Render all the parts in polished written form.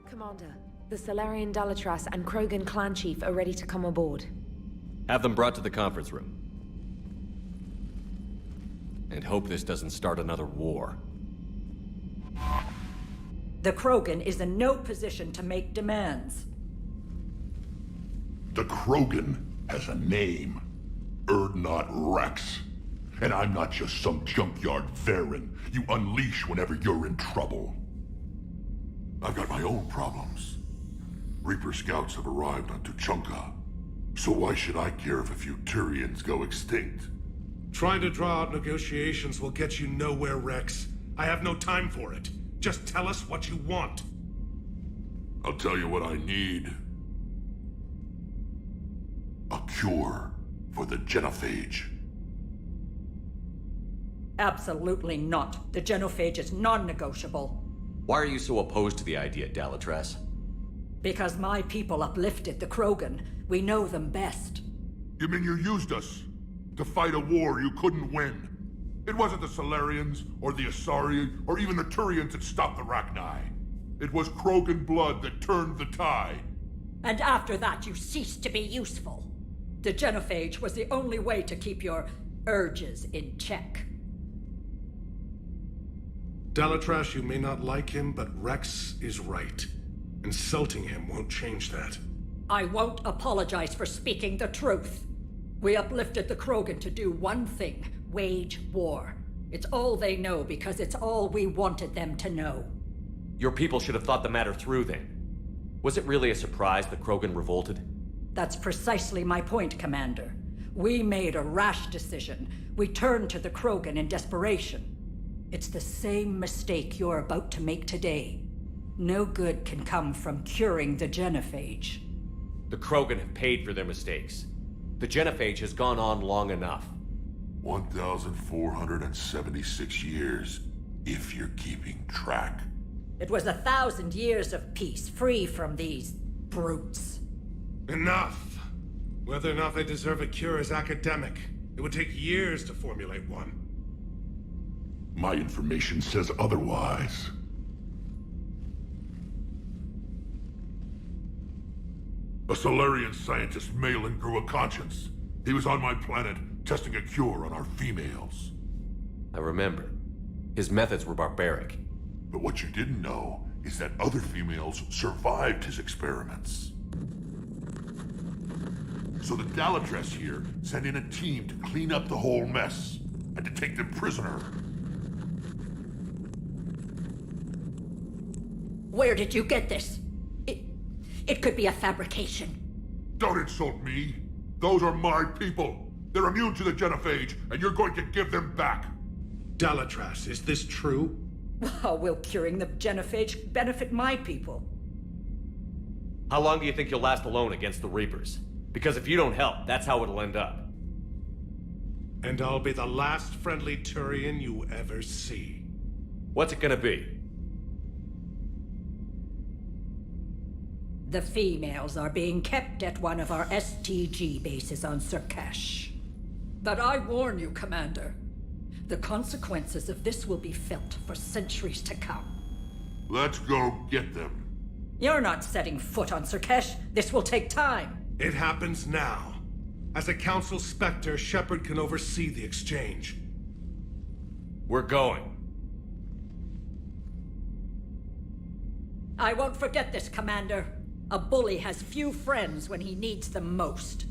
Commander, the Solarian Dalatras and Kraken clan chief are ready to come aboard. Have them brought to the conference room. And hope this doesn't start another war. The Kraken is in no position to make demands. The Kraken has a name. Urdnot Rex. And I'm not just some junkyard Varen you unleash whenever you're in trouble. I've got my own problems. Reaper scouts have arrived on Tuchanka. So why should I care if a few Turians go extinct? Trying to draw out negotiations will get you nowhere, Rex. I have no time for it. Just tell us what you want. I'll tell you what I need. A cure for the genophage. Absolutely not. The genophage is non-negotiable. Why are you so opposed to the idea, Dalatras? Because my people uplifted the Kraken. We know them best. You mean you used us to fight a war you couldn't win? It wasn't the Solarians, or the Asari, or even the Turians that stopped the Rachni. It was Kraken blood that turned the tide. And after that, you ceased to be useful. The genophage was the only way to keep your urges in check. Dalatras, you may not like him, but Rex is right. Insulting him won't change that. I won't apologize for speaking the truth. We uplifted the Kraken to do one thing: wage war. It's all they know because it's all we wanted them to know. Your people should have thought the matter through then. Was it really a surprise the Kraken revolted? That's precisely my point, Commander. We made a rash decision. We turned to the Kraken in desperation. It's the same mistake you're about to make today. No good can come from curing the genophage. The Kraken have paid for their mistakes. The genophage has gone on long enough. 1,476 years, if you're keeping track. It was 1,000 years of peace, free from these brutes. Enough! Whether or not they deserve a cure is academic. It would take years to formulate one. My information says otherwise. A Solarian scientist, Malin, grew a conscience. He was on my planet, testing a cure on our females. I remember. His methods were barbaric. But what you didn't know is that other females survived his experiments. So the Dalatras here sent in a team to clean up the whole mess, and to take them prisoner. Where did you get this? It could be a fabrication. Don't insult me. Those are my people. They're immune to the genophage, and you're going to give them back. Dalatras, is this true? How will curing the genophage benefit my people? How long do you think you'll last alone against the Reapers? Because if you don't help, that's how it'll end up. And I'll be the last friendly Turian you ever see. What's it gonna be? The females are being kept at one of our STG bases on SUR'KESH. But I warn you, Commander, the consequences of this will be felt for centuries to come. Let's go get them. You're not setting foot on SUR'KESH. This will take time. It happens now. As a Council Spectre, Shepard can oversee the exchange. We're going. I won't forget this, Commander. A bully has few friends when he needs them most.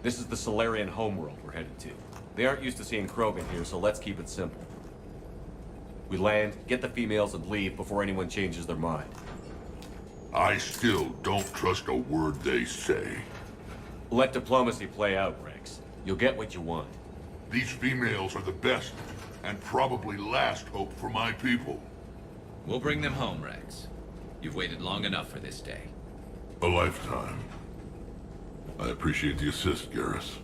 This is the Solarian homeworld we're headed to. They aren't used to seeing Krogan here, so let's keep it simple. We land, get the females, and leave before anyone changes their mind. I still don't trust a word they say. Let diplomacy play out, Rex. You'll get what you want. These females are the best, and probably last hope for my people. We'll bring them home, Rex. You've waited long enough for this day. A lifetime. I appreciate the assist, Garrus.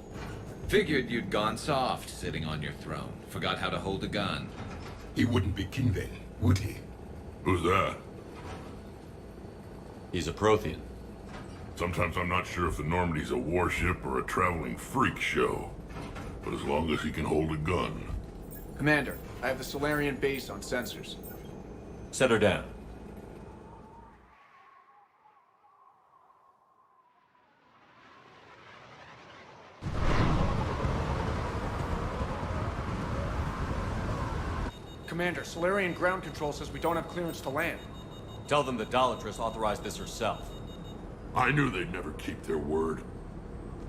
Figured you'd gone soft sitting on your throne. Forgot how to hold a gun. He wouldn't be king then, would he? Who's that? He's a Prothean. Sometimes I'm not sure if the Normandy's a warship or a traveling freak show. But as long as he can hold a gun. Commander, I have the Solarian base on sensors. Set her down. Commander, Solarian ground control says we don't have clearance to land. Tell them the Dolatress authorized this herself. I knew they'd never keep their word.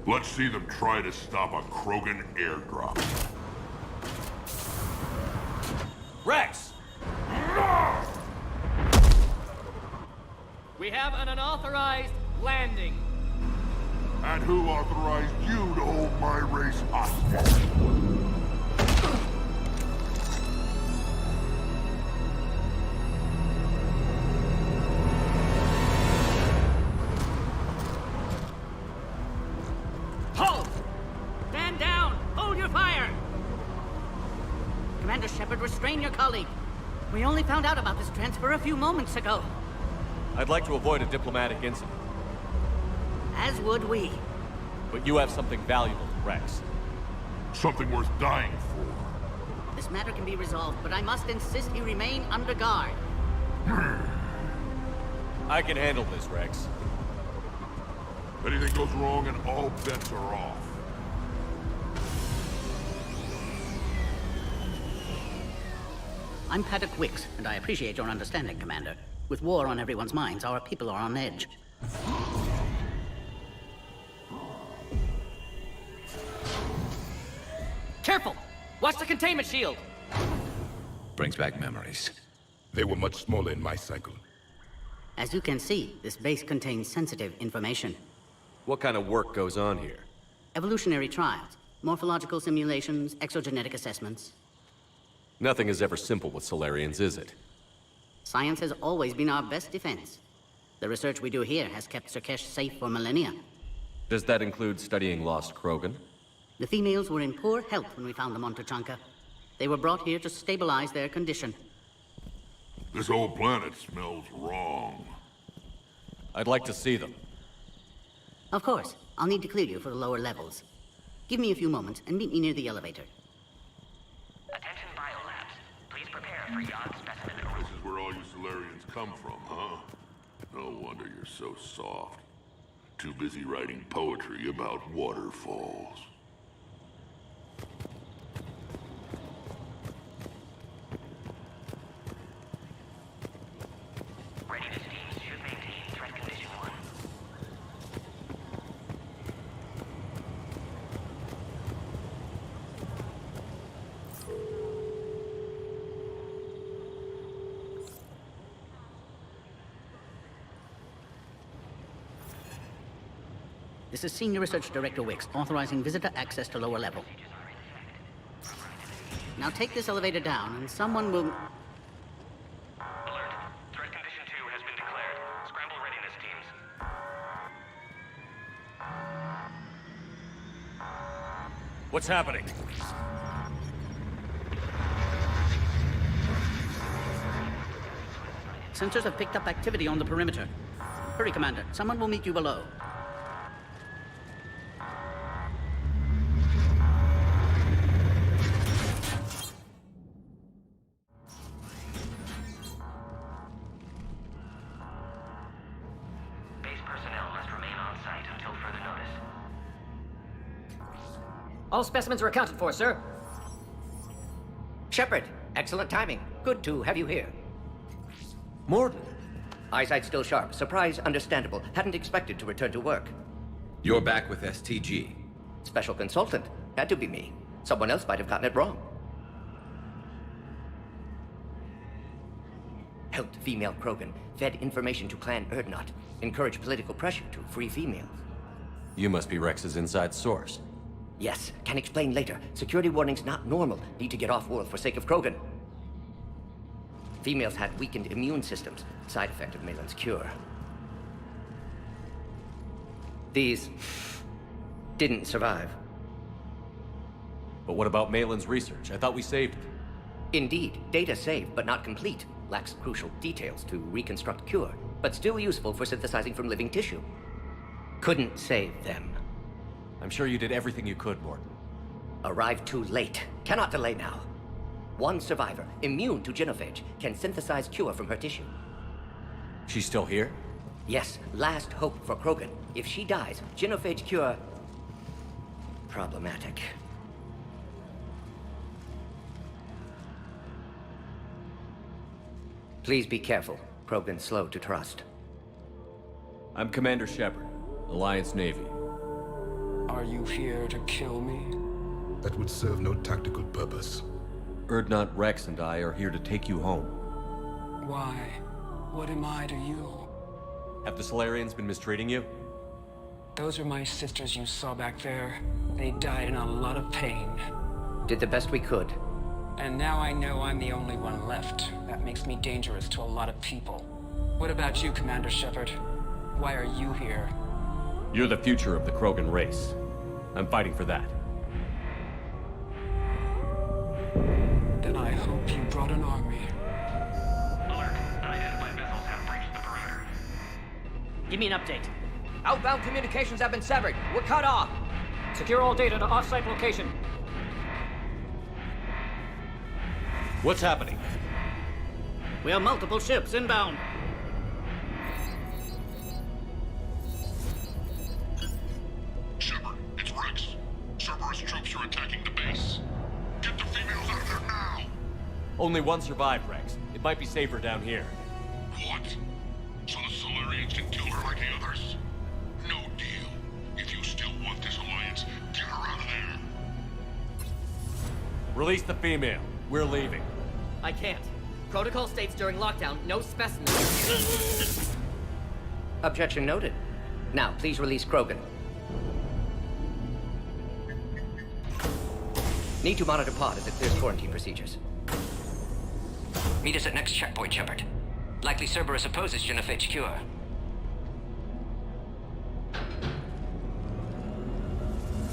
Let's see them try to stop a Krogan airdrop. Rex! We have an unauthorized landing. And who authorized you to hold my race hostage? Halt! Stand down! Hold your fire! Commander Shepard, restrain your colleague. We only found out about this transfer a few moments ago. I'd like to avoid a diplomatic incident, As would we. but you have something valuable to Rex. Something worth dying for. This matter can be resolved, but I must insist he remain under guard. I can handle this, Rex. Anything goes wrong and all bets are off. I'm Paddock Wicks, and I appreciate your understanding, Commander. With war on everyone's minds, our people are on edge. Careful! Watch the containment shield! Brings back memories. They were much smaller in my cycle. As you can see, this base contains sensitive information. What kind of work goes on here? Evolutionary trials, morphological simulations, exogenetic assessments. Nothing is ever simple with Solarians, is it? Science has always been our best defense. The research we do here has kept SUR'KESH safe for millennia. Does that include studying lost Krogan? The females were in poor health when we found them on Tuchanka. They were brought here to stabilize their condition. This whole planet smells wrong. I'd like to see them. Of course, I'll need to clear you for the lower levels. Give me a few moments and meet me near the elevator. Attention biolabs. Please prepare for yacht specimen. This is where all you Solarians come from, huh? No wonder you're so soft. Too busy writing poetry about waterfalls. Readiness teams should maintain threat condition 1. This is Senior Research Director Wicks, authorizing visitor access to lower level. Now take this elevator down, and someone will... Alert. Threat condition 2 has been declared. Scramble readiness teams. What's happening? Sensors have picked up activity on the perimeter. Hurry, Commander. Someone will meet you below. Base personnel must remain on site until further notice. All specimens are accounted for, sir. Shepard, excellent timing. Good to have you here. Morden! Eyesight still sharp. Surprise understandable. Hadn't expected to return to work. You're back with STG. Special consultant. Had to be me. Someone else might have gotten it wrong. Helped female Krogan. Fed information to Clan Erdnot. Encouraged political pressure to free females. You must be Rex's inside source. Yes, can explain later. Security warnings not normal. Need to get off-world for sake of Krogan. Females had weakened immune systems. Side effect of Malin's cure. These didn't survive. But what about Malin's research? I thought we saved it. Indeed, data saved, but not complete. Lacks crucial details to reconstruct cure, but still useful for synthesizing from living tissue. Couldn't save them. I'm sure you did everything you could, Morton. Arrived too late. Cannot delay now. One survivor, immune to genophage, can synthesize cure from her tissue. She's still here? Yes, last hope for Krogan. If she dies, genophage cure... problematic. Please be careful. Krogan's slow to trust. I'm Commander Shepard, Alliance Navy. Are you here to kill me? That would serve no tactical purpose. Erdnot, Rex, and I are here to take you home. Why? What am I to you? Have the Solarians been mistreating you? Those are my sisters you saw back there. They died in a lot of pain. Did the best we could. And now I know I'm the only one left. That makes me dangerous to a lot of people. What about you, Commander Shepard? Why are you here? You're the future of the Krogan race. I'm fighting for that. Then I hope you brought an army. Alert. Unidentified missiles have breached the perimeter. Give me an update. Outbound communications have been severed. We're cut off. Secure all data to off-site location. What's happening? We have multiple ships inbound. Shepard, it's Rex. Cerberus troops are attacking the base. Get the females out of there now! Only one survived, Rex. It might be safer down here. What? So the Solarians can kill her like the others? No deal. If you still want this alliance, get her out of there. Release the female. We're leaving. I can't. Protocol states during lockdown, no specimens. Objection noted. Now, please release Krogan. Need to monitor pod as it clears quarantine procedures. Meet us at next checkpoint, Shepard. Likely Cerberus opposes genophage cure.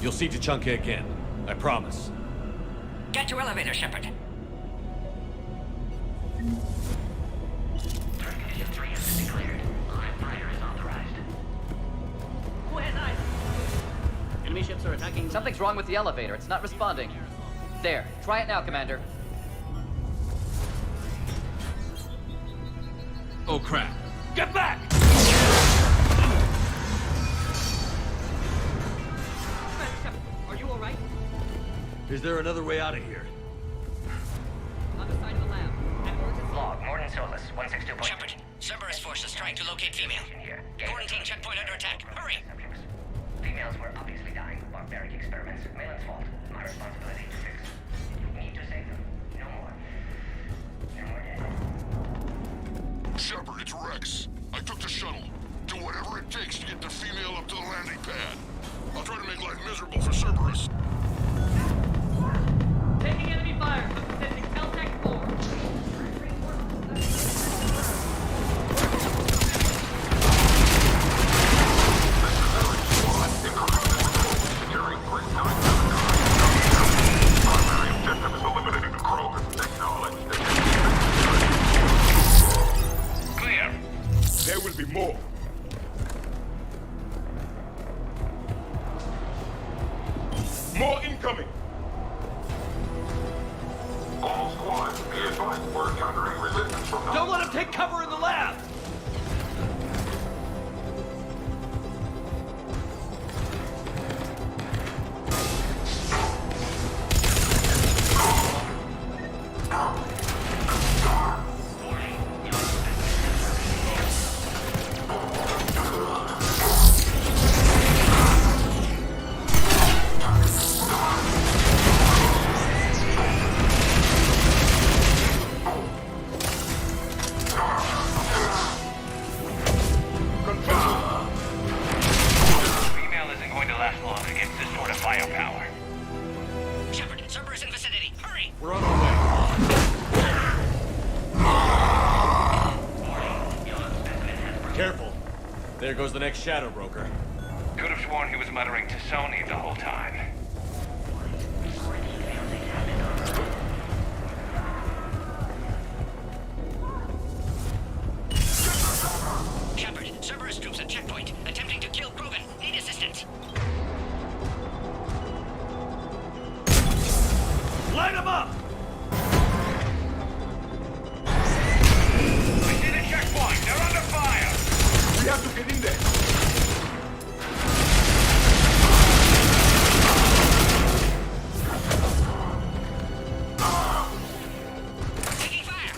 You'll see Tachanka again. I promise. Get to elevator, Shepard. Threat condition 3 has been declared. Live fire is authorized. Who has eyes? Enemy ships are attacking. Something's wrong with the elevator. It's not responding. There. Try it now, Commander. Oh, crap. Get back! Are you alright? Is there another way out of here? On the side of the lab. Log, Morton Solus, 162. Shepard, Cerberus forces trying to locate female. Quarantine checkpoint under attack. Hurry! Females were obviously dying. Barbaric experiments. Malin's fault. My responsibility to fix. Need to save them. No more. No more dead. Shepard, it's Rex. I took the shuttle. Do whatever it takes to get the female up to the landing pad. I'll try to make life miserable for Cerberus. Taking enemy fire. Sending Teltech 4. There will be more. More incoming! All squads, be advised we're encountering resistance from... Don't let him take cover in the lab! Cerberus in vicinity. Hurry! We're on our way. Careful. There goes the next shadow broker. Could have sworn he was muttering to Sony the whole time. Shepard, Cerberus troops at checkpoint, attempting to kill Kraken. Need assistance. Light him up! I see the checkpoint. They're under fire. We have to get in there. Taking fire.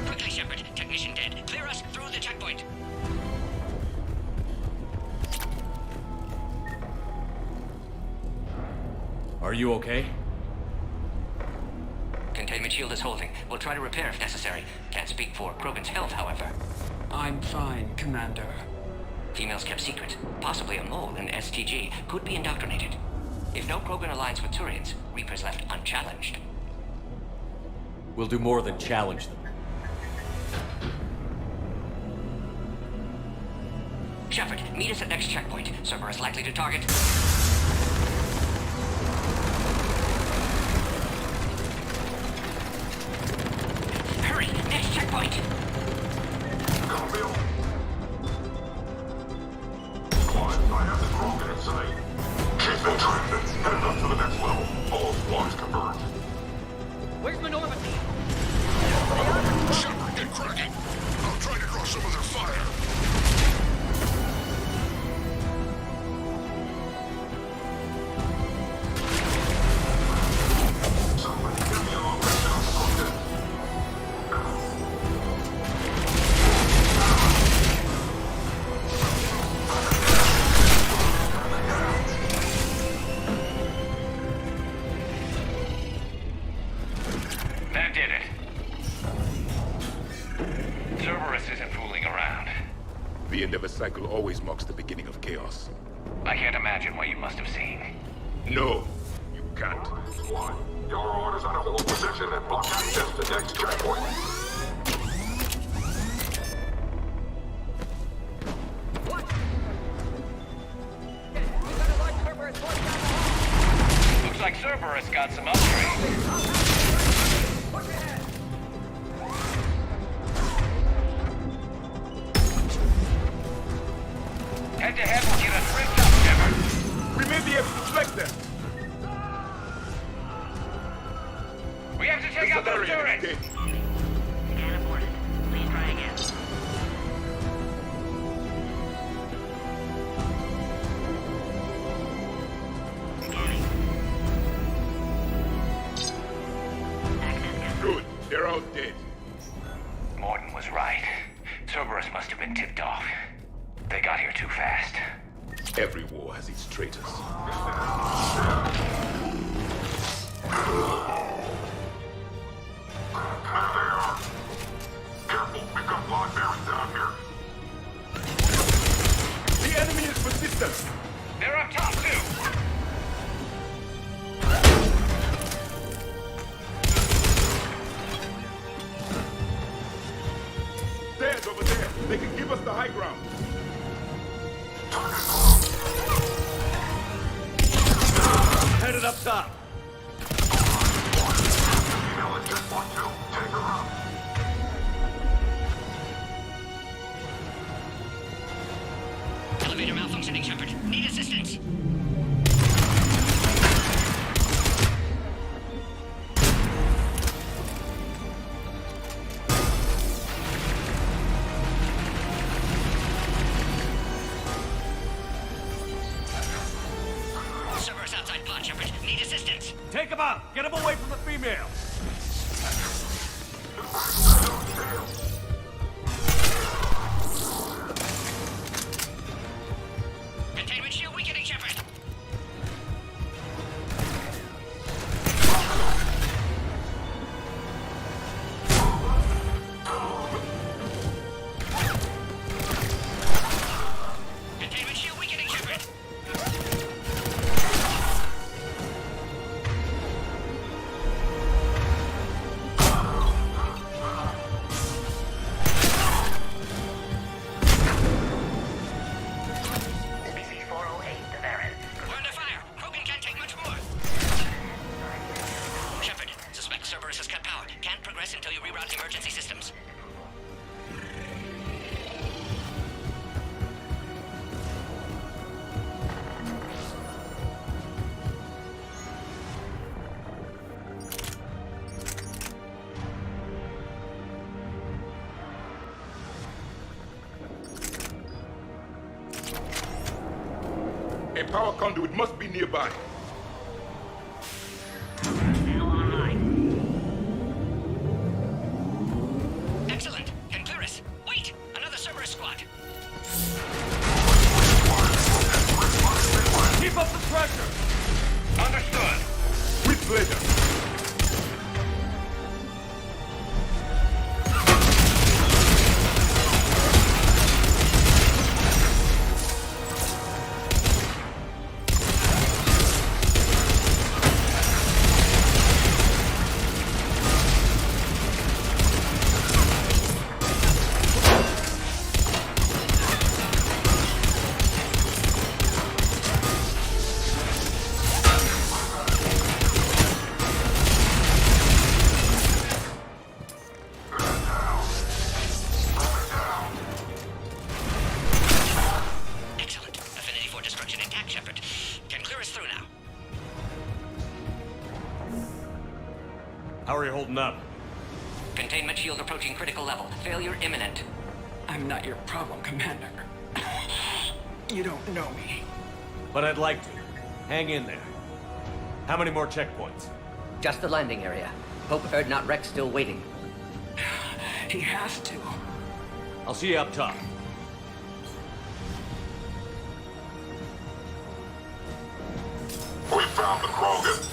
Quickly, Shepard. Technician dead. Clear us through the checkpoint. Are you okay? Containment shield is holding. We'll try to repair if necessary. Can't speak for Krogan's health, however. I'm fine, Commander. Females kept secret. Possibly a mole in STG. Could be indoctrinated. If no Krogan aligns with Turians, Reaper's left unchallenged. We'll do more than challenge them. Shepard, meet us at next checkpoint. Cerberus likely to target. Hurry! Next checkpoint! I have the Kraken in sight. Keep them trending. Headed up to the next level. All squads converge. Where's Minorva? Shepard, get Kraken. I'll try to draw some of their fire. Somebody get me along with Kraken. That did it. Cerberus isn't fooling around. The end of a cycle always marks the beginning of chaos. I can't imagine what you must have seen. No, you can't. Squad, your orders are to hold position and block access to next checkpoint. Looks like Cerberus got some upgrades. Head to head will get us ripped up, Shepard. We may be able to track them. We have to take out those turrets. Scan aborted. Please try again. Good. They're out dead. Morton was right. Cerberus must have been tipped off. They got here too fast. Every war has its traitors. Careful, we've got blind bearings down here. The enemy is persistent. They're up top, too. Stand over there. They can give us the high ground. Headed up top. Take her out. Elevator malfunctioning, Shepard. Need assistance. Cerberus outside pod, Shepard. Need assistance. Take him out! Get him away from the female! Containment shield weakening, Shepard. power conduit must be nearby. Now online. Excellent. Can clear us. Wait! Another Cerberus squad. Keep up the pressure! Understood. With pleasure. How are you holding up? Containment shield approaching critical level. Failure imminent. I'm not your problem, Commander. You don't know me. But I'd like to. Hang in there. How many more checkpoints? Just the landing area. Hope Erdnot Rex still waiting. He has to. I'll see you up top. We found the Krogan.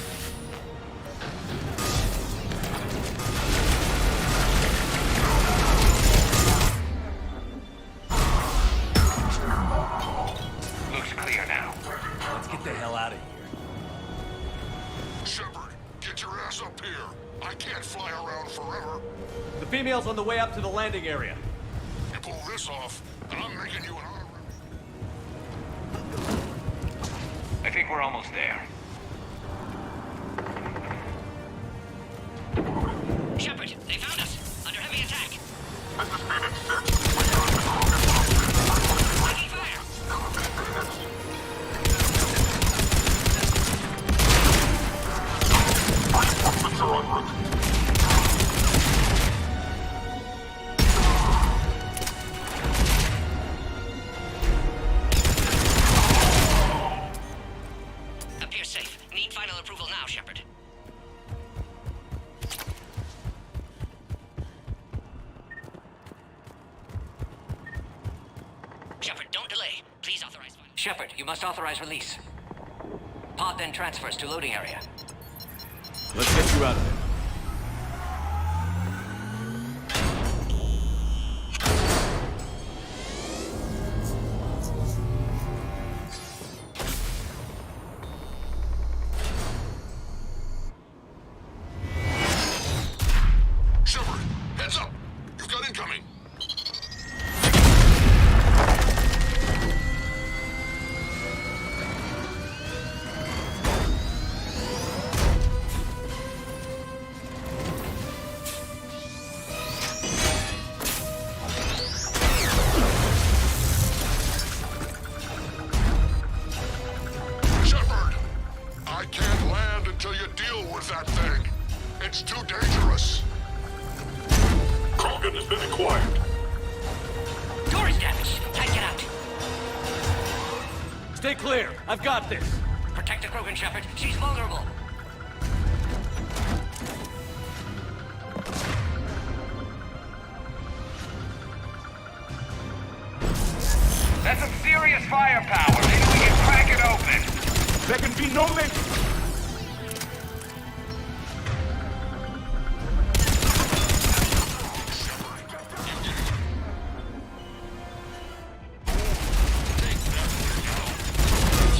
Looks clear now. Let's get the hell out of here. Shepard, get your ass up here. I can't fly around forever. The female's on the way up to the landing area. You pull this off, and I'm making you an honor. I think we're almost there. Shepard, they found us. Under heavy attack. This is Phoenix 6. Taking fire. Reinforcements are en route. Appears safe. Need final approval now, Shepard. Shepard, don't delay. Please authorize final. Shepard, you must authorize release. Pod then transfers to loading area. Let's get you out of there. Shepard, heads up. You've got incoming. Shepard, I can't land until you deal with that thing. It's too dangerous. Kraken has been acquired. Door is damaged. Can't get out. Stay clear. I've got this. Protect the Kraken, Shepard. She's vulnerable. That's some serious firepower. Maybe we can crack it open. There can be no make.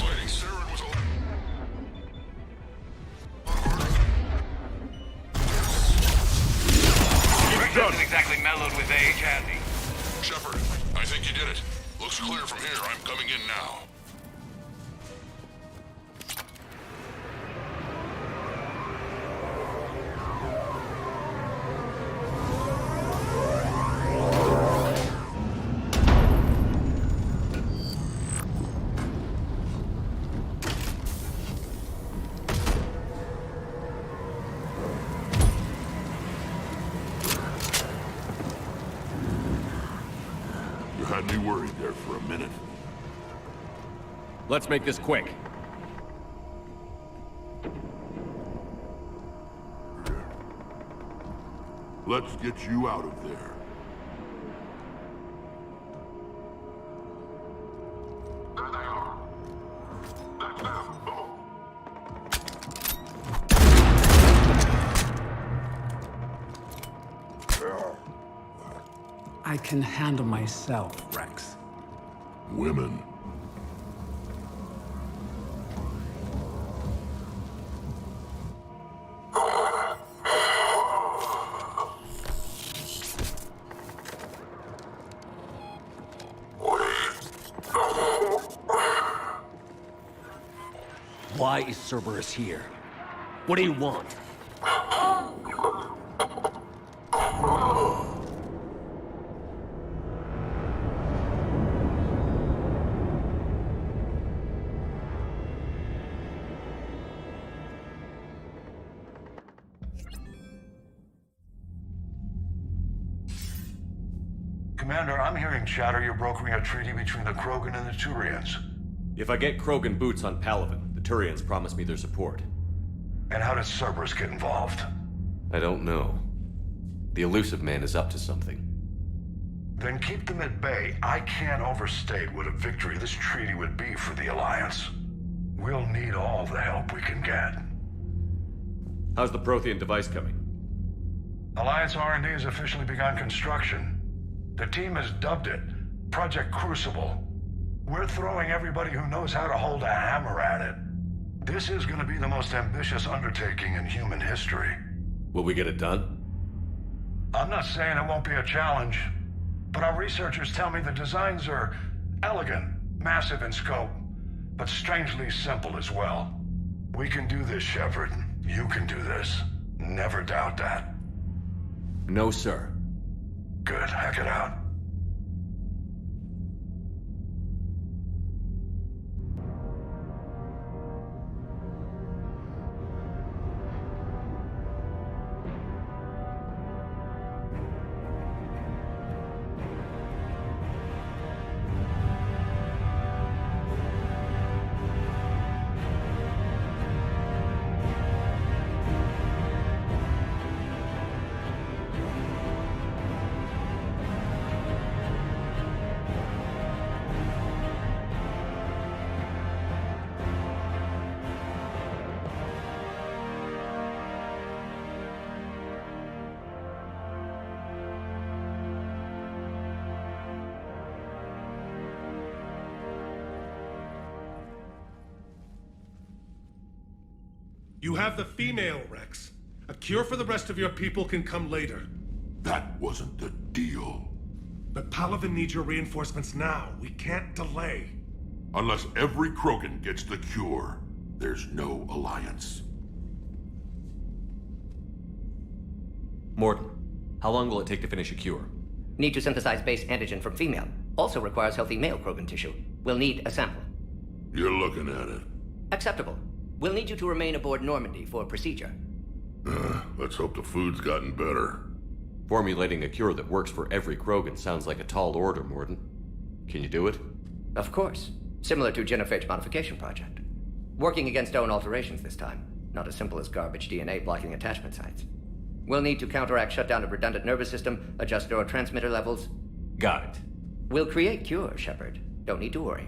Fighting Saren was all... Rick isn't exactly mellowed with age, has he? Shepard, I think you did it. Looks clear from here. I'm coming in now. You had me worried there for a minute. Let's make this quick. Let's get you out of there. There they are. That's them. I can handle myself, Rex. Women. Why is Cerberus here? What do you want? Commander, I'm hearing chatter you're brokering a treaty between the Krogan and the Turians. If I get Krogan boots on Palaven, the Turians promise me their support. And how does Cerberus get involved? I don't know. The Elusive Man is up to something. Then keep them at bay. I can't overstate what a victory this treaty would be for the Alliance. We'll need all the help we can get. How's the Prothean device coming? Alliance R&D has officially begun construction. The team has dubbed it Project Crucible. We're throwing everybody who knows how to hold a hammer at it. This is going to be the most ambitious undertaking in human history. Will we get it done? I'm not saying it won't be a challenge, but our researchers tell me the designs are elegant, massive in scope, but strangely simple as well. We can do this, Shepard. You can do this. Never doubt that. No, sir. Good. Hack it out. You have the female, Rex. A cure for the rest of your people can come later. That wasn't the deal. But Palaven needs your reinforcements now. We can't delay. Unless every Krogan gets the cure, there's no alliance. Mordin, how long will it take to finish a cure? Need to synthesize base antigen from female. Also requires healthy male Krogan tissue. We'll need a sample. You're looking at it. Acceptable. We'll need you to remain aboard Normandy for procedure. Let's hope the food's gotten better. Formulating a cure that works for every Krogan sounds like a tall order, Mordin. Can you do it? Of course. Similar to Genophage modification project. Working against own alterations this time. Not as simple as garbage DNA blocking attachment sites. We'll need to counteract shutdown of redundant nervous system, adjust neurotransmitter levels. Got it. We'll create cure, Shepard. Don't need to worry.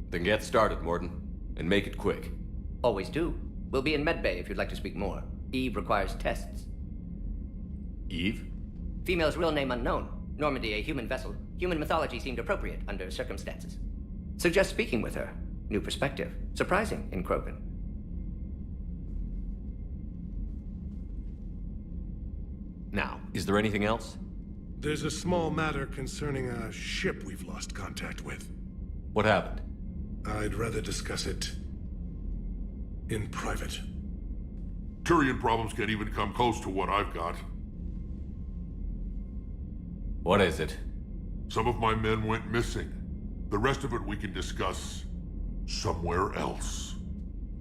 Then get started, Mordin. And make it quick. Always do. We'll be in medbay if you'd like to speak more. Eve requires tests. Eve? Female's real name unknown. Normandy a human vessel. Human mythology seemed appropriate under circumstances. Suggest speaking with her. New perspective. Surprising in Krogan. Now, is there anything else? There's a small matter concerning a ship we've lost contact with. What happened? I'd rather discuss it in private. Turian problems can't even come close to what I've got. What is it? Some of my men went missing. The rest of it we can discuss somewhere else.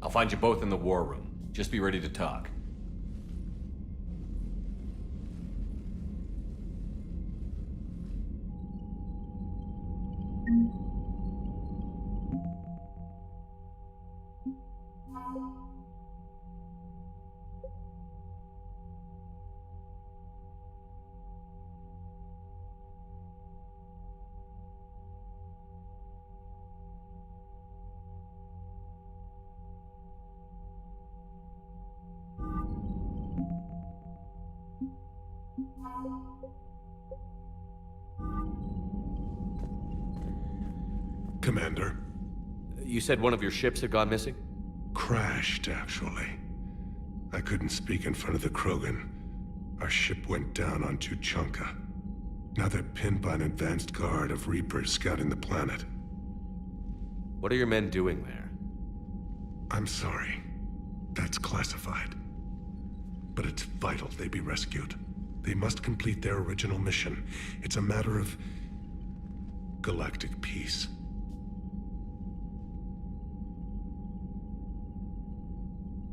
I'll find you both in the war room. Just be ready to talk. Commander. You said one of your ships had gone missing? Crashed, actually. I couldn't speak in front of the Krogan. Our ship went down on Tuchanka. Now they're pinned by an advanced guard of Reapers scouting the planet. What are your men doing there? I'm sorry. That's classified. But it's vital they be rescued. They must complete their original mission. It's a matter of galactic peace.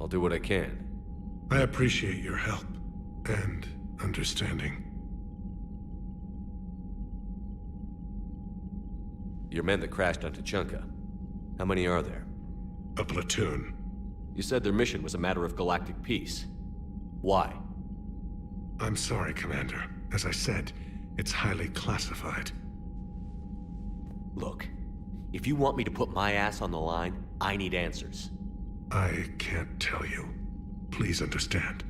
I'll do what I can. I appreciate your help and understanding. Your men that crashed on Tuchanka. How many are there? A platoon. You said their mission was a matter of galactic peace. Why? I'm sorry, Commander. As I said, it's highly classified. Look, if you want me to put my ass on the line, I need answers. I can't tell you. Please understand.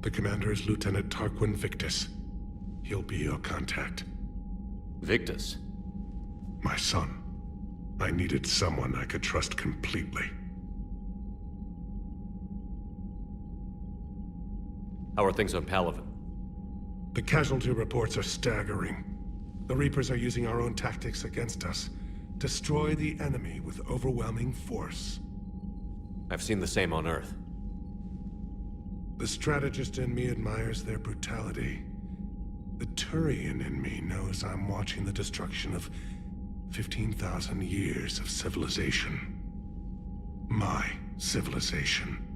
The commander is Lieutenant Tarquin Victus. He'll be your contact. Victus? My son. I needed someone I could trust completely. How are things on Palaven? The casualty reports are staggering. The Reapers are using our own tactics against us. Destroy the enemy with overwhelming force. I've seen the same on Earth. The strategist in me admires their brutality. The Turian in me knows I'm watching the destruction of 15,000 years of civilization. My civilization.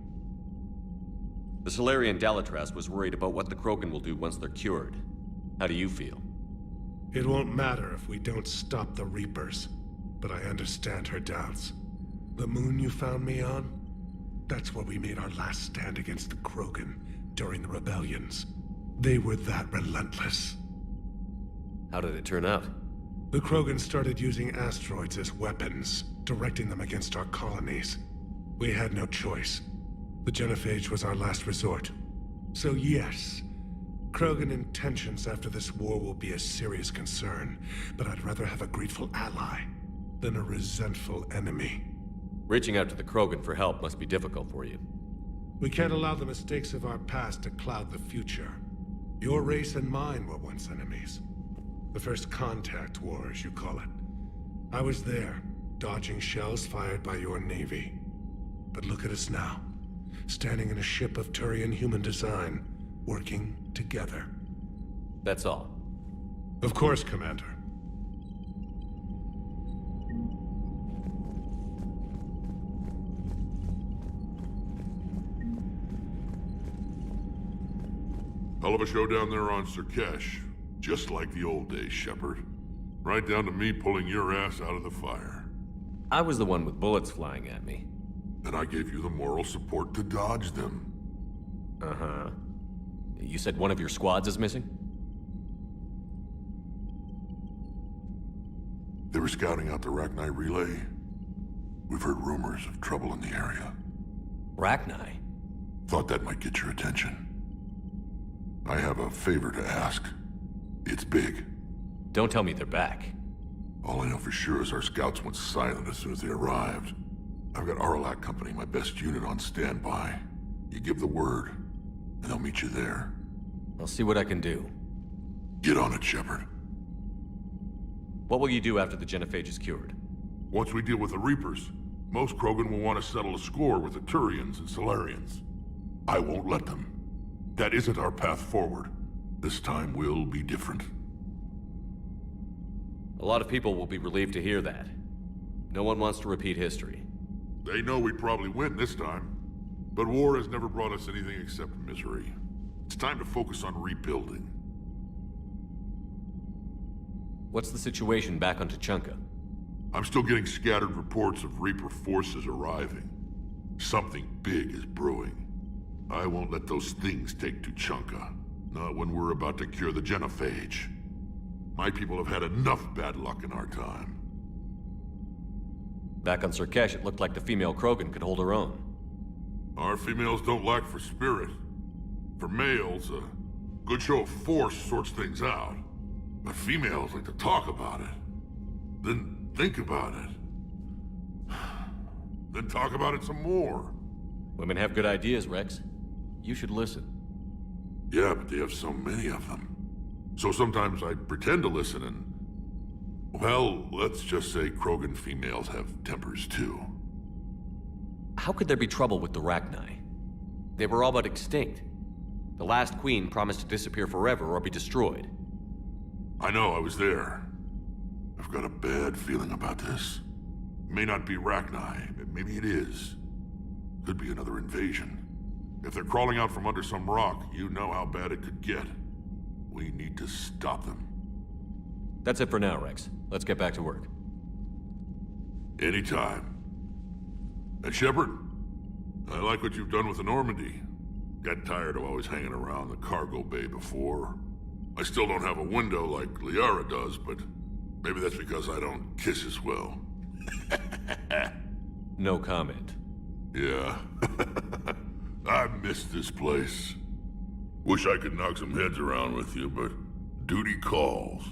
The Solarian Dalatras was worried about what the Krogan will do once they're cured. How do you feel? It won't matter if we don't stop the Reapers, but I understand her doubts. The moon you found me on? That's where we made our last stand against the Krogan during the rebellions. They were that relentless. How did it turn out? The Krogan started using asteroids as weapons, directing them against our colonies. We had no choice. The genophage was our last resort. So yes, Krogan intentions after this war will be a serious concern, but I'd rather have a grateful ally than a resentful enemy. Reaching out to the Krogan for help must be difficult for you. We can't allow the mistakes of our past to cloud the future. Your race and mine were once enemies. The first contact war, as you call it. I was there, dodging shells fired by your navy. But look at us now, standing in a ship of Turian human design, working together. That's all. Of course, Commander. Hell of a show down there on SUR'KESH. Just like the old days, Shepard. Right down to me pulling your ass out of the fire. I was the one with bullets flying at me. And I gave you the moral support to dodge them. Uh-huh. You said one of your squads is missing? They were scouting out the Rachni relay. We've heard rumors of trouble in the area. Rachni? Thought that might get your attention. I have a favor to ask. It's big. Don't tell me they're back. All I know for sure is our scouts went silent as soon as they arrived. I've got Aralac Company, my best unit, on standby. You give the word, and they'll meet you there. I'll see what I can do. Get on it, Shepard. What will you do after the genophage is cured? Once we deal with the Reapers, most Krogan will want to settle a score with the Turians and Solarians. I won't let them. That isn't our path forward. This time will be different. A lot of people will be relieved to hear that. No one wants to repeat history. They know we'd probably win this time. But war has never brought us anything except misery. It's time to focus on rebuilding. What's the situation back on Tuchanka? I'm still getting scattered reports of Reaper forces arriving. Something big is brewing. I won't let those things take Tuchanka. Not when we're about to cure the genophage. My people have had enough bad luck in our time. Back on SUR'KESH, it looked like the female Krogan could hold her own. Our females don't lack for spirit. For males, a good show of force sorts things out. But females like to talk about it. Then think about it. Then talk about it some more. Women have good ideas, Rex. You should listen. Yeah, but they have so many of them. So sometimes I pretend to listen and... Well, let's just say Krogan females have tempers too. How could there be trouble with the Rachni? They were all but extinct. The last queen promised to disappear forever or be destroyed. I know, I was there. I've got a bad feeling about this. It may not be Rachni, but maybe it is. Could be another invasion. If they're crawling out from under some rock, you know how bad it could get. We need to stop them. That's it for now, Rex. Let's get back to work. Anytime. And Shepard, I like what you've done with the Normandy. Got tired of always hanging around the cargo bay before. I still don't have a window like Liara does, but maybe that's because I don't kiss as well. No comment. Yeah. I miss this place. Wish I could knock some heads around with you, but duty calls.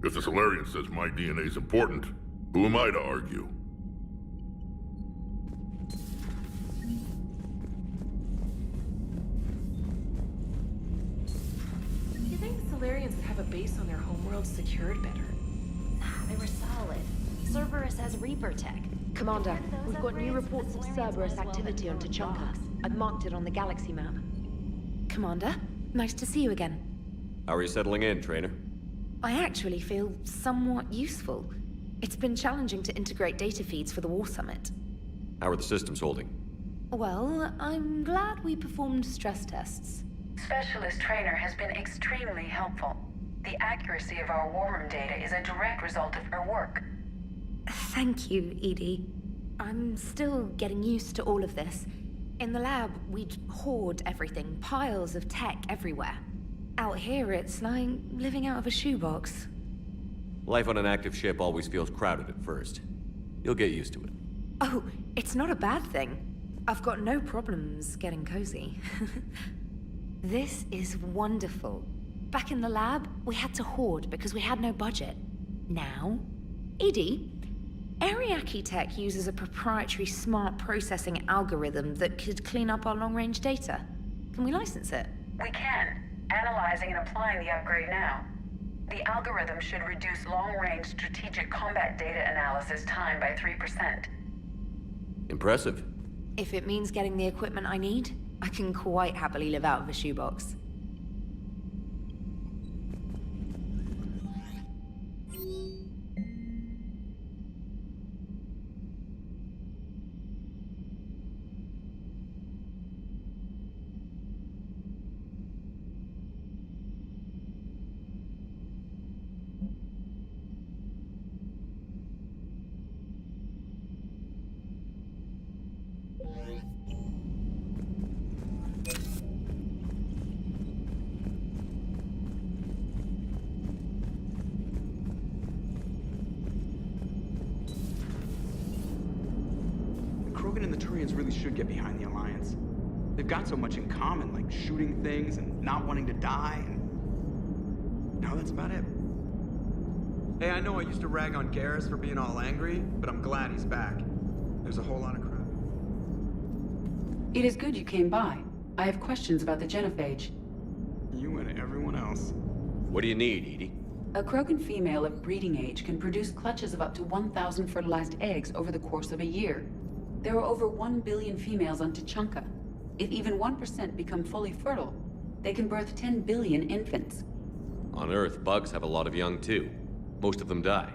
If the Solarian says my DNA's important, who am I to argue? You think the Solarians would have a base on their homeworld secured better? They were solid. Cerberus has Reaper tech. Commander, we've got new reports of Cerberus activity on Tuchanka. I've marked it on the galaxy map. Commander, nice to see you again. How are you settling in, Trainer? I actually feel somewhat useful. It's been challenging to integrate data feeds for the War Summit. How are the systems holding? Well, I'm glad we performed stress tests. Specialist Trainer has been extremely helpful. The accuracy of our war room data is a direct result of her work. Thank you, Edie. I'm still getting used to all of this. In the lab, we'd hoard everything, piles of tech everywhere. Out here, it's like living out of a shoebox. Life on an active ship always feels crowded at first. You'll get used to it. Oh, it's not a bad thing. I've got no problems getting cozy. This is wonderful. Back in the lab, we had to hoard because we had no budget. Now, Edie, Ariake Tech uses a proprietary smart processing algorithm that could clean up our long-range data. Can we license it? We can. Analyzing and applying the upgrade now. The algorithm should reduce long-range strategic combat data analysis time by 3%. Impressive. If it means getting the equipment I need, I can quite happily live out of a shoebox. Krogan and the Turians really should get behind the Alliance. They've got so much in common, like shooting things and not wanting to die, and now that's about it. Hey, I know I used to rag on Garrus for being all angry, but I'm glad he's back. There's a whole lot of crap. It is good you came by. I have questions about the genophage. You and everyone else. What do you need, Edie? A Krogan female of breeding age can produce clutches of up to 1,000 fertilized eggs over the course of a year. There are over 1 billion females on Tuchanka. If even 1% become fully fertile, they can birth 10 billion infants. On Earth, bugs have a lot of young too. Most of them die.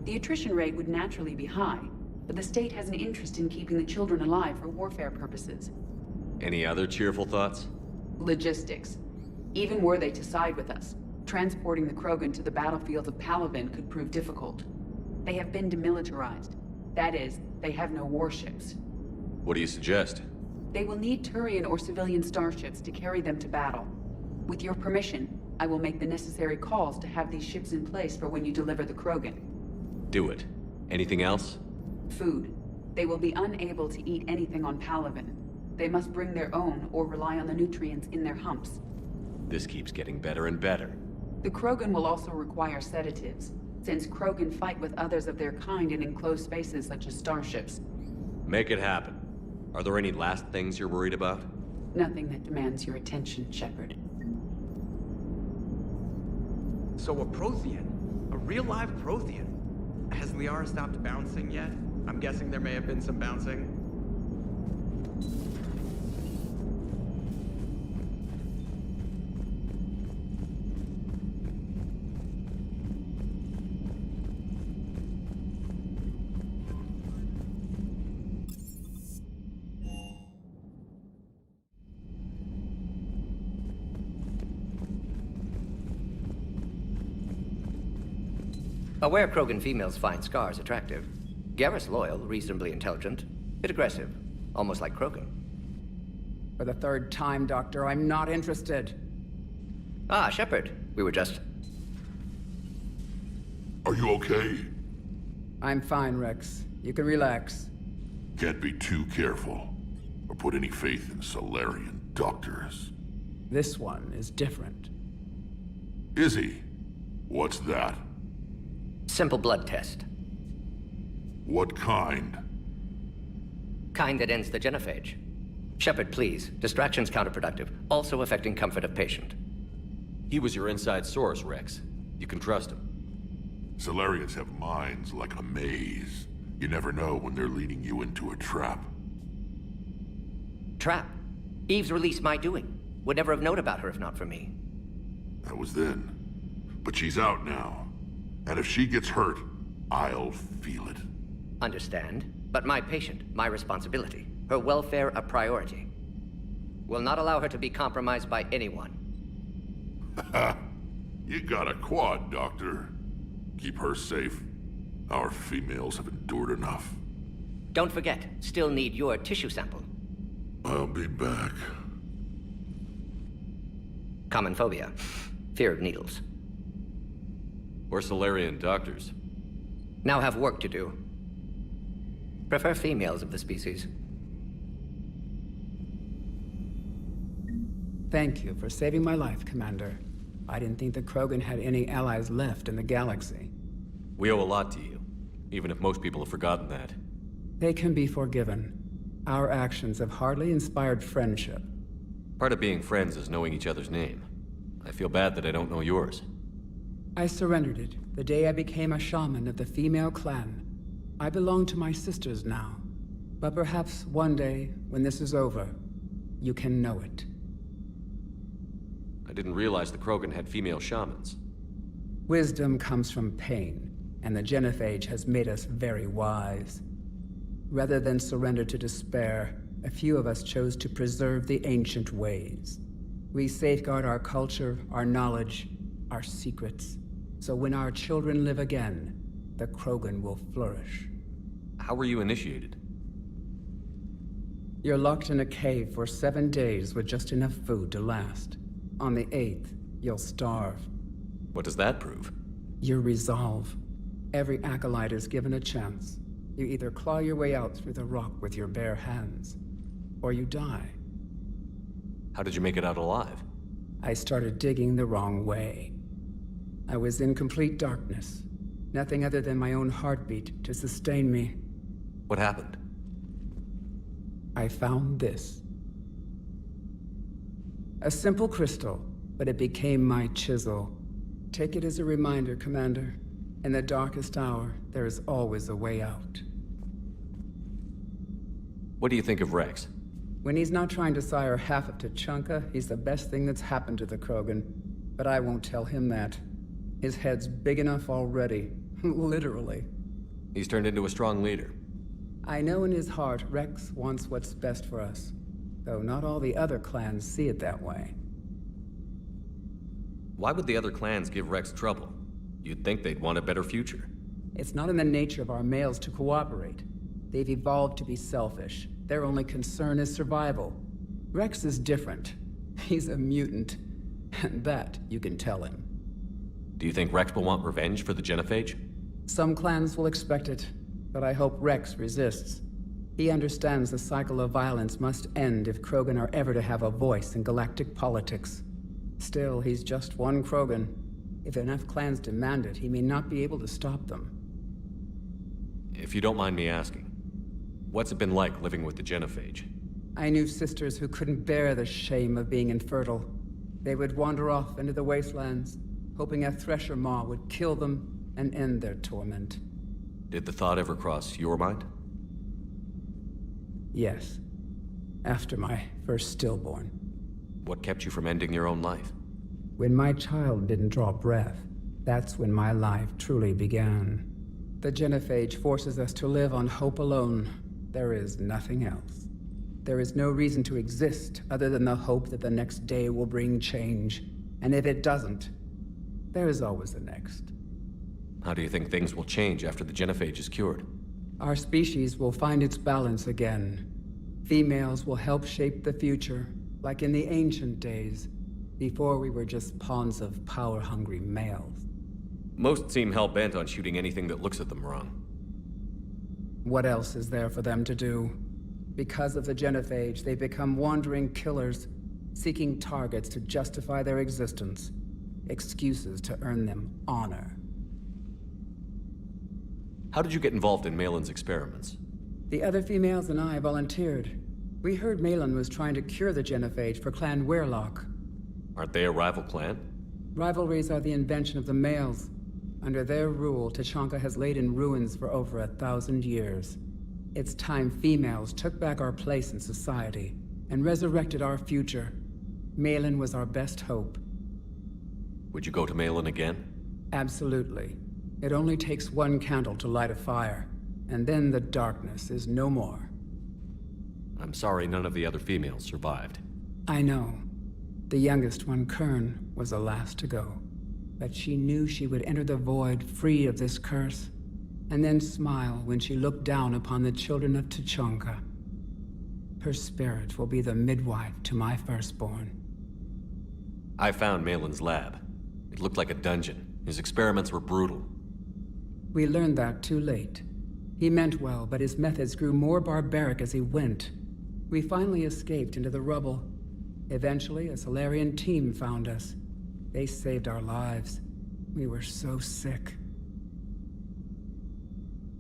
The attrition rate would naturally be high, but the state has an interest in keeping the children alive for warfare purposes. Any other cheerful thoughts? Logistics. Even were they to side with us, transporting the Krogan to the battlefields of Palaven could prove difficult. They have been demilitarized. That is, they have no warships. What do you suggest? They will need Turian or civilian starships to carry them to battle. With your permission, I will make the necessary calls to have these ships in place for when you deliver the Krogan. Do it. Anything else? Food. They will be unable to eat anything on Palaven. They must bring their own or rely on the nutrients in their humps. This keeps getting better and better. The Krogan will also require sedatives, since Krogan fight with others of their kind in enclosed spaces such as starships. Make it happen. Are there any last things you're worried about? Nothing that demands your attention, Shepard. So a Prothean? A real live Prothean? Has Liara stopped bouncing yet? I'm guessing there may have been some bouncing. Aware Krogan females find scars attractive. Garrus loyal, reasonably intelligent, bit aggressive, almost like Krogan. For the third time, Doctor, I'm not interested. Ah, Shepard. We were just... Are you okay? I'm fine, Rex. You can relax. Can't be too careful, or put any faith in Solarian doctors. This one is different. Is he? What's that? Simple blood test. What kind? Kind that ends the genophage. Shepard, please. Distraction's counterproductive, also affecting comfort of patient. He was your inside source, Rex. You can trust him. Solarians have minds like a maze. You never know when they're leading you into a trap. Trap? Eve's release my doing. Would never have known about her if not for me. That was then. But she's out now. And if she gets hurt, I'll feel it. Understand. But my patient, my responsibility. Her welfare a priority. Will not allow her to be compromised by anyone. You got a quad, Doctor. Keep her safe. Our females have endured enough. Don't forget, still need your tissue sample. I'll be back. Common phobia. Fear of needles. We're Solarian doctors. Now have work to do. Prefer females of the species. Thank you for saving my life, Commander. I didn't think the Krogan had any allies left in the galaxy. We owe a lot to you, even if most people have forgotten that. They can be forgiven. Our actions have hardly inspired friendship. Part of being friends is knowing each other's name. I feel bad that I don't know yours. I surrendered it the day I became a shaman of the female clan. I belong to my sisters now. But perhaps one day, when this is over, you can know it. I didn't realize the Krogan had female shamans. Wisdom comes from pain, and the genophage has made us very wise. Rather than surrender to despair, a few of us chose to preserve the ancient ways. We safeguard our culture, our knowledge, our secrets. So when our children live again, the Krogan will flourish. How were you initiated? You're locked in a cave for 7 days with just enough food to last. On the 8th, you'll starve. What does that prove? Your resolve. Every acolyte is given a chance. You either claw your way out through the rock with your bare hands, or you die. How did you make it out alive? I started digging the wrong way. I was in complete darkness. Nothing other than my own heartbeat to sustain me. What happened? I found this. A simple crystal, but it became my chisel. Take it as a reminder, Commander. In the darkest hour, there is always a way out. What do you think of Rex? When he's not trying to sire half of Tuchanka, he's the best thing that's happened to the Krogan. But I won't tell him that. His head's big enough already. Literally. He's turned into a strong leader. I know in his heart Rex wants what's best for us. Though not all the other clans see it that way. Why would the other clans give Rex trouble? You'd think they'd want a better future. It's not in the nature of our males to cooperate. They've evolved to be selfish. Their only concern is survival. Rex is different. He's a mutant. And that you can tell him. Do you think Rex will want revenge for the genophage? Some clans will expect it, but I hope Rex resists. He understands the cycle of violence must end if Krogan are ever to have a voice in galactic politics. Still, he's just one Krogan. If enough clans demand it, he may not be able to stop them. If you don't mind me asking, what's it been like living with the genophage? I knew sisters who couldn't bear the shame of being infertile. They would wander off into the wastelands, hoping a thresher maw would kill them and end their torment. Did the thought ever cross your mind? Yes. After my first stillborn. What kept you from ending your own life? When my child didn't draw breath, that's when my life truly began. The genophage forces us to live on hope alone. There is nothing else. There is no reason to exist other than the hope that the next day will bring change. And if it doesn't, there is always the next. How do you think things will change after the genophage is cured? Our species will find its balance again. Females will help shape the future, like in the ancient days, before we were just pawns of power-hungry males. Most seem hell-bent on shooting anything that looks at them wrong. What else is there for them to do? Because of the genophage, they become wandering killers, seeking targets to justify their existence, excuses to earn them honor. How did you get involved in Malin's experiments? The other females and I volunteered. We heard Malin was trying to cure the genophage for Clan Weirlock. Aren't they a rival clan? Rivalries are the invention of the males. Under their rule, Tachanka has laid in ruins for over 1,000 years. It's time females took back our place in society and resurrected our future. Malin was our best hope. Would you go to Malin again? Absolutely. It only takes one candle to light a fire, and then the darkness is no more. I'm sorry none of the other females survived. I know. The youngest one, Kern, was the last to go. But she knew she would enter the void free of this curse, and then smile when she looked down upon the children of Tachanka. Her spirit will be the midwife to my firstborn. I found Malin's lab. It looked like a dungeon. His experiments were brutal. We learned that too late. He meant well, but his methods grew more barbaric as he went. We finally escaped into the rubble. Eventually, a Solarian team found us. They saved our lives. We were so sick.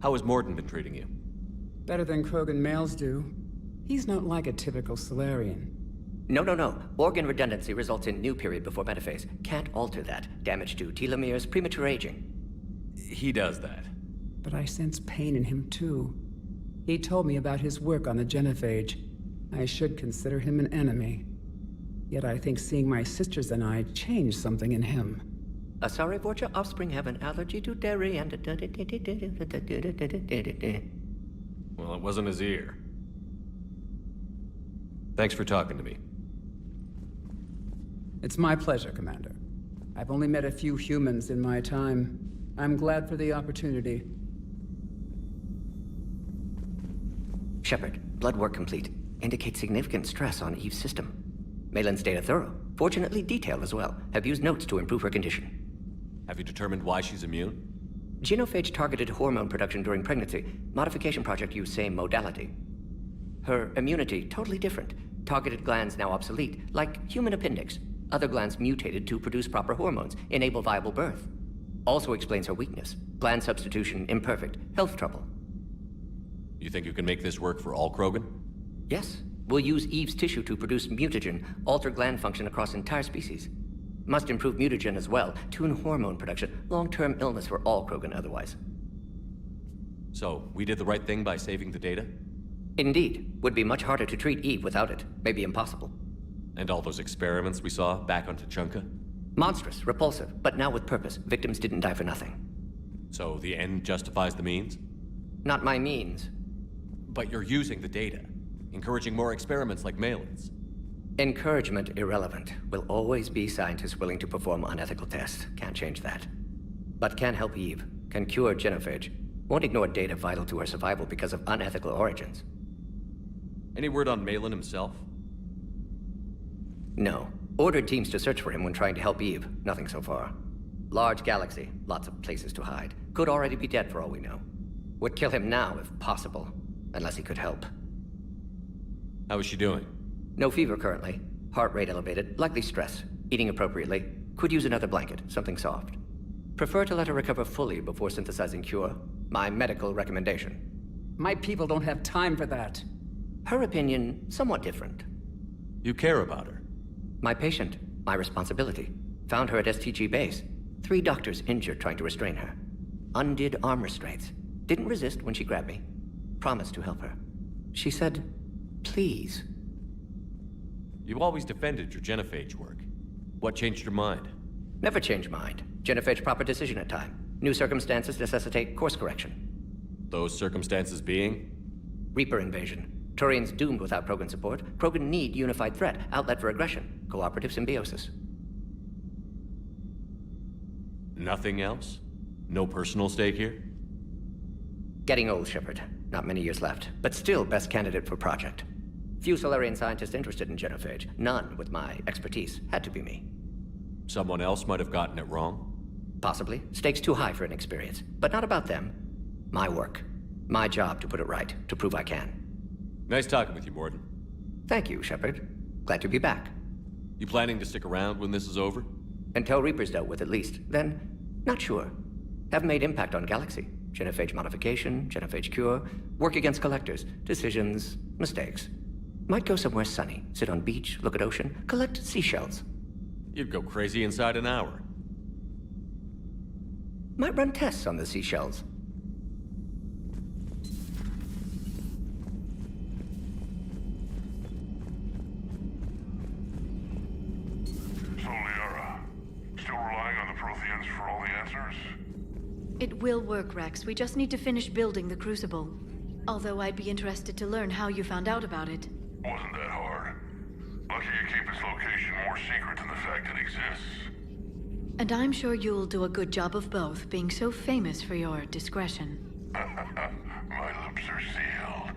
How has Morden been treating you? Better than Krogan males do. He's not like a typical Solarian. No. Organ redundancy results in new period before metaphase. Can't alter that. Damage to telomeres, premature aging. He does that. But I sense pain in him too. He told me about his work on the genophage. I should consider him an enemy. Yet I think seeing my sisters and I changed something in him. Sorry, Vorcha, offspring have an allergy to dairy and... Well, it wasn't his ear. Thanks for talking to me. It's my pleasure, Commander. I've only met a few humans in my time. I'm glad for the opportunity. Shepard, blood work complete. Indicates significant stress on Eve's system. Malin's data thorough. Fortunately detailed as well. Have used notes to improve her condition. Have you determined why she's immune? Genophage targeted hormone production during pregnancy. Modification project used same modality. Her immunity, totally different. Targeted glands now obsolete, like human appendix. Other glands mutated to produce proper hormones, enable viable birth. Also explains her weakness. Gland substitution imperfect. Health trouble. You think you can make this work for all Krogan? Yes. We'll use Eve's tissue to produce mutagen, alter gland function across entire species. Must improve mutagen as well, tune hormone production, long-term illness for all Krogan otherwise. So, we did the right thing by saving the data? Indeed. Would be much harder to treat Eve without it. Maybe impossible. And all those experiments we saw back on Tachanka? Monstrous, repulsive, but now with purpose. Victims didn't die for nothing. So the end justifies the means? Not my means. But you're using the data, encouraging more experiments like Malin's. Encouragement irrelevant. Will always be scientists willing to perform unethical tests. Can't change that. But can help Eve. Can cure genophage. Won't ignore data vital to her survival because of unethical origins. Any word on Malin himself? No. Ordered teams to search for him when trying to help Eve. Nothing so far. Large galaxy. Lots of places to hide. Could already be dead for all we know. Would kill him now if possible. Unless he could help. How is she doing? No fever currently. Heart rate elevated. Likely stress. Eating appropriately. Could use another blanket, something soft. Prefer to let her recover fully before synthesizing cure. My medical recommendation. My people don't have time for that. Her opinion, somewhat different. You care about her. My patient, my responsibility. Found her at STG base. 3 doctors injured trying to restrain her. Undid arm restraints. Didn't resist when she grabbed me. Promised to help her. She said, please. You always defended your genophage work. What changed your mind? Never change mind. Genophage proper decision at time. New circumstances necessitate course correction. Those circumstances being? Reaper invasion. Turians doomed without Krogan support. Krogan need unified threat, outlet for aggression, cooperative symbiosis. Nothing else? No personal stake here? Getting old, Shepard. Not many years left, but still best candidate for project. Few Solarian scientists interested in genophage. None with my expertise. Had to be me. Someone else might have gotten it wrong? Possibly. Stakes too high for inexperience. But not about them. My work. My job to put it right, to prove I can. Nice talking with you, Morden. Thank you, Shepard. Glad to be back. You planning to stick around when this is over? Until Reaper's dealt with, at least. Then, not sure. Haven't made impact on Galaxy. Genophage modification, genophage cure, work against collectors, decisions, mistakes. Might go somewhere sunny, sit on beach, look at ocean, collect seashells. You'd go crazy inside an hour. Might run tests on the seashells. So, Liara, still relying on the Protheans for all the answers? It will work, Rex. We just need to finish building the Crucible. Although I'd be interested to learn how you found out about it. Wasn't that hard. Lucky you keep its location more secret than the fact it exists. And I'm sure you'll do a good job of both, being so famous for your discretion. My lips are sealed.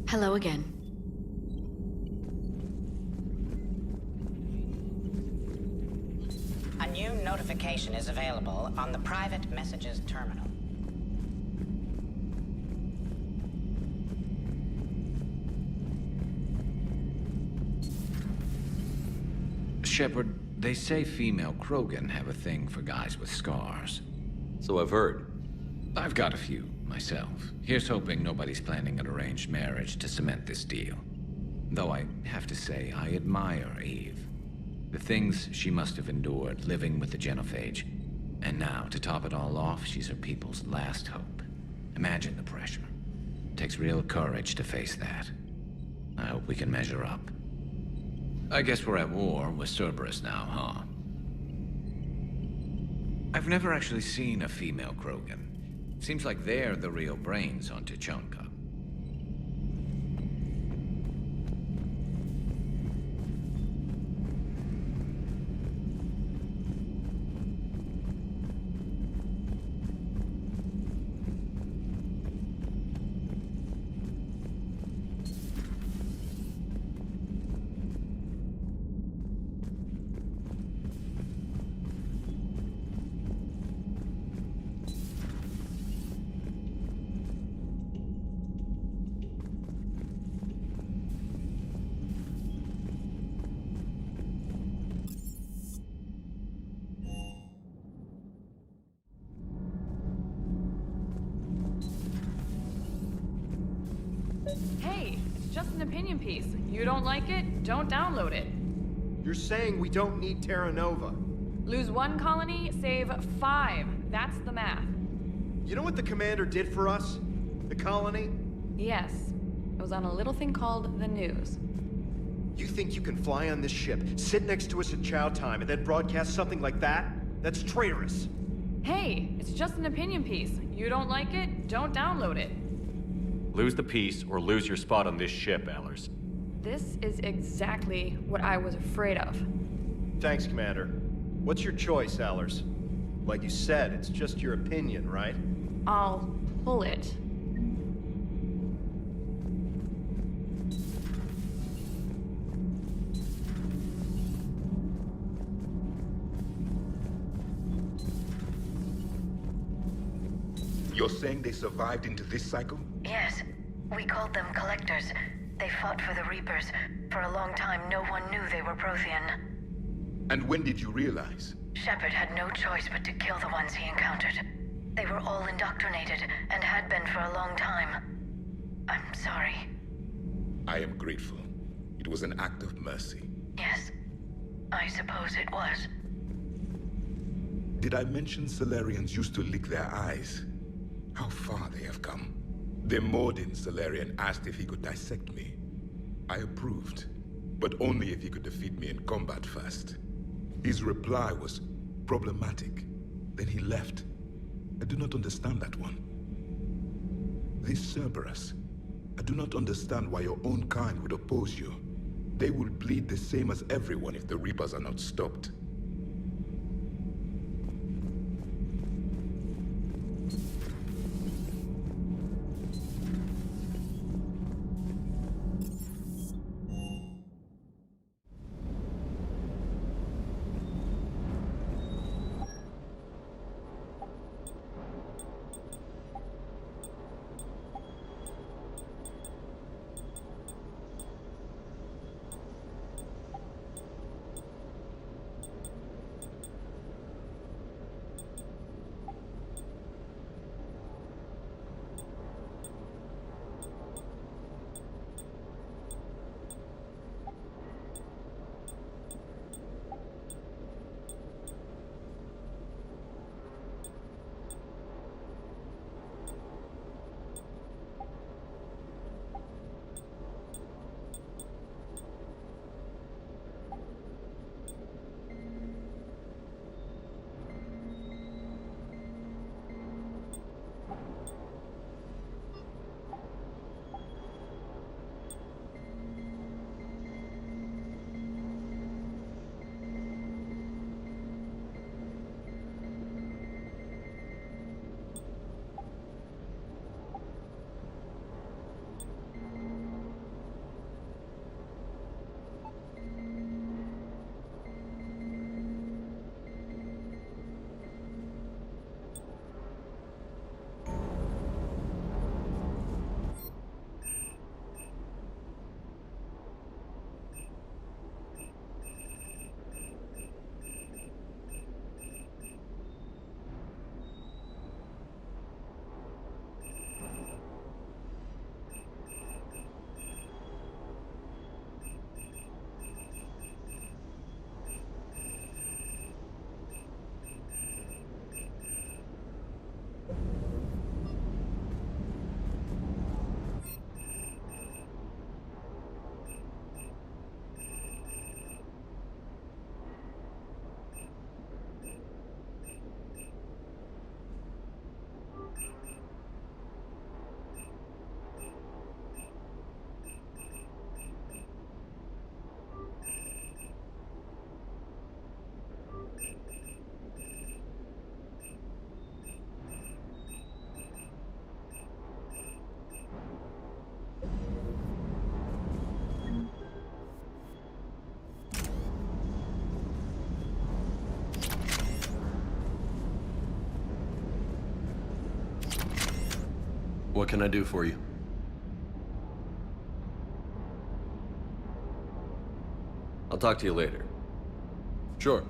Hello again. A new notification is available on the private messages terminal. Shepard, they say female Krogan have a thing for guys with scars. So I've heard. I've got a few, myself. Here's hoping nobody's planning an arranged marriage to cement this deal. Though I have to say, I admire Eve. The things she must have endured living with the genophage. And now, to top it all off, she's her people's last hope. Imagine the pressure. Takes real courage to face that. I hope we can measure up. I guess we're at war with Cerberus now, huh? I've never actually seen a female Krogan. Seems like they're the real brains on Tuchanka. Hey, it's just an opinion piece. You don't like it? Don't download it. You're saying we don't need Terra Nova. Lose 1 colony, save 5. That's the math. You know what the commander did for us? The colony? Yes. It was on a little thing called the news. You think you can fly on this ship, sit next to us at chow time, and then broadcast something like that? That's traitorous. Hey, it's just an opinion piece. You don't like it? Don't download it. Lose the peace or lose your spot on this ship, Aorus. This is exactly what I was afraid of. Thanks, Commander. What's your choice, Aorus? Like you said, it's just your opinion, right? I'll pull it. You're saying they survived into this cycle? Yes. We called them Collectors. They fought for the Reapers. For a long time, no one knew they were Prothean. And when did you realize? Shepard had no choice but to kill the ones he encountered. They were all indoctrinated, and had been for a long time. I'm sorry. I am grateful. It was an act of mercy. Yes, I suppose it was. Did I mention Salarians used to lick their eyes? How far they have come. The Mordin Salarian asked if he could dissect me. I approved, but only if he could defeat me in combat first. His reply was problematic. Then he left. I do not understand that one. This Cerberus, I do not understand why your own kind would oppose you. They will bleed the same as everyone if the Reapers are not stopped. What can I do for you? I'll talk to you later. Sure.